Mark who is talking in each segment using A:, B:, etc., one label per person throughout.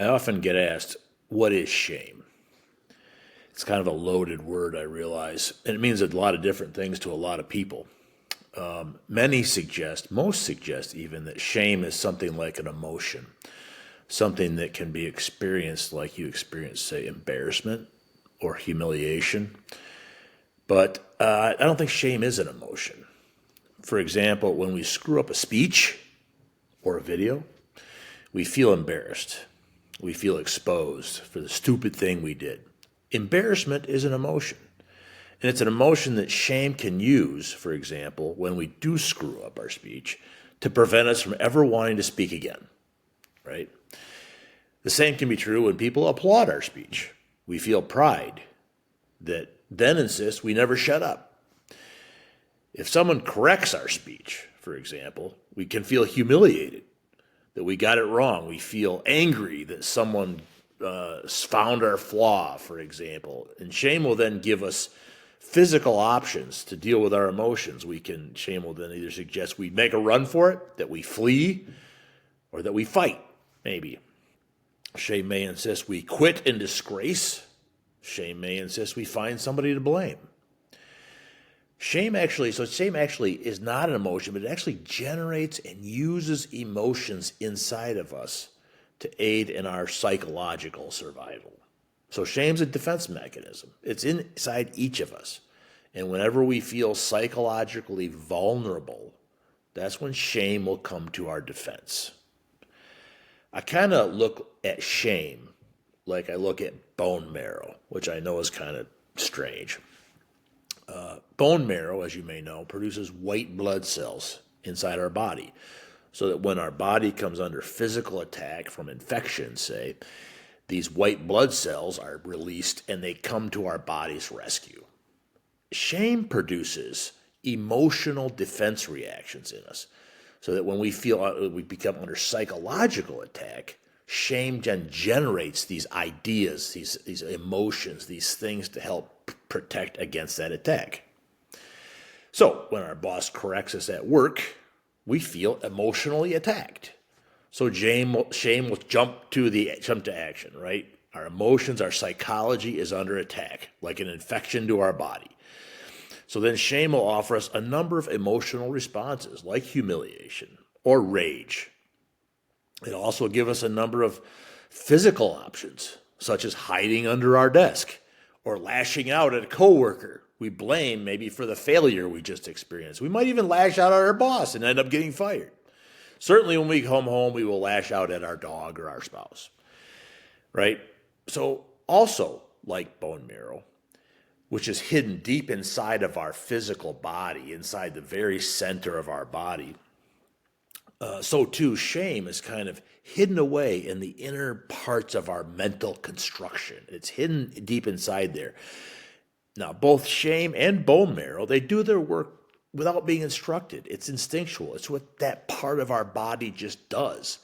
A: I often get asked, what is shame? It's kind of a loaded word, I realize, and it means a lot of different things to a lot of people. Many suggest, most suggest even, that shame is something like an emotion, something that can be experienced like you experience, say, embarrassment or humiliation. But I don't think shame is an emotion. For example, when we screw up a speech or a video, we feel embarrassed. We feel exposed for the stupid thing we did. Embarrassment is an emotion. And it's an emotion that shame can use, for example, when we do screw up our speech, to prevent us from ever wanting to speak again, right? The same can be true when people applaud our speech. We feel pride that then insists we never shut up. If someone corrects our speech, for example, we can feel humiliated that we got it wrong. We feel angry that someone found our flaw, for example. And shame will then give us physical options to deal with our emotions. Shame will then either suggest we make a run for it, that we flee, or that we fight, maybe. Shame may insist we quit in disgrace. Shame may insist we find somebody to blame. Shame actually is not an emotion, but it actually generates and uses emotions inside of us to aid in our psychological survival. So shame's a defense mechanism. It's inside each of us. And whenever we feel psychologically vulnerable, that's when shame will come to our defense. I kind of look at shame like I look at bone marrow, which I know is kind of strange. Bone marrow, as you may know, produces white blood cells inside our body, so that when our body comes under physical attack from infection, say, these white blood cells are released and they come to our body's rescue. Shame produces emotional defense reactions in us, so that when we feel we become under psychological attack, shame then generates these ideas, these emotions, these things to help protect against that attack. So when our boss corrects us at work, we feel emotionally attacked. So shame will jump to action, right? Our emotions, our psychology is under attack, like an infection to our body. So then shame will offer us a number of emotional responses, like humiliation or rage. It'll also give us a number of physical options, such as hiding under our desk or lashing out at a coworker we blame maybe for the failure we just experienced. We might even lash out at our boss and end up getting fired. Certainly when we come home, we will lash out at our dog or our spouse, right? So also, like bone marrow, which is hidden deep inside of our physical body, inside the very center of our body, so too shame is kind of hidden away in the inner parts of our mental construction. It's hidden deep inside there. Now, both shame and bone marrow, they do their work without being instructed. It's instinctual. It's what that part of our body just does.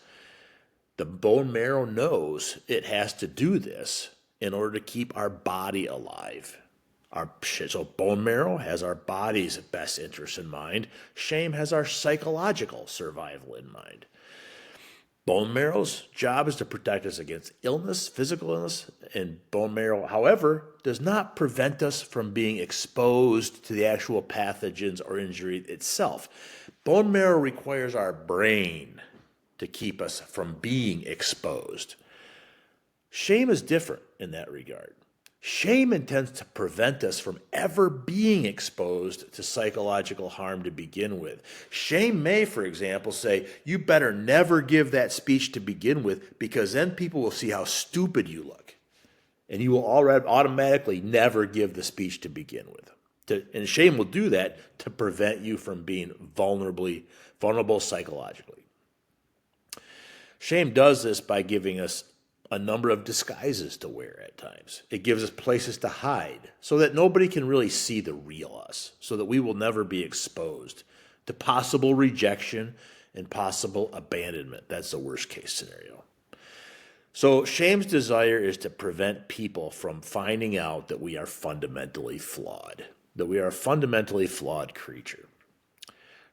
A: The bone marrow knows it has to do this in order to keep our body alive. So bone marrow has our body's best interest in mind. Shame has our psychological survival in mind. Bone marrow's job is to protect us against illness, physical illness, and bone marrow, however, does not prevent us from being exposed to the actual pathogens or injury itself. Bone marrow requires our brain to keep us from being exposed. Shame is different in that regard. Shame intends to prevent us from ever being exposed to psychological harm to begin with. Shame may, for example, say, you better never give that speech to begin with, because then people will see how stupid you look. And you will already automatically never give the speech to begin with. And shame will do that to prevent you from being vulnerable psychologically. Shame does this by giving us a number of disguises to wear at times. It gives us places to hide so that nobody can really see the real us, so that we will never be exposed to possible rejection and possible abandonment. That's the worst case scenario. So shame's desire is to prevent people from finding out that we are fundamentally flawed, that we are a fundamentally flawed creature.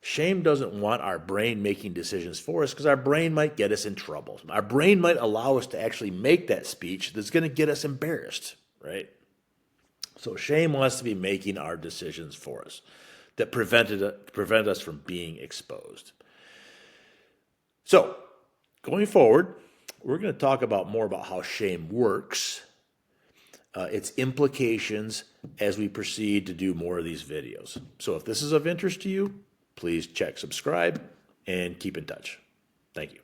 A: Shame doesn't want our brain making decisions for us because our brain might get us in trouble. Our brain might allow us to actually make that speech that's going to get us embarrassed, right? So shame wants to be making our decisions for us that prevent us from being exposed. So going forward, we're going to talk about more about how shame works, its implications as we proceed to do more of these videos. So if this is of interest to you, please check subscribe and keep in touch. Thank you.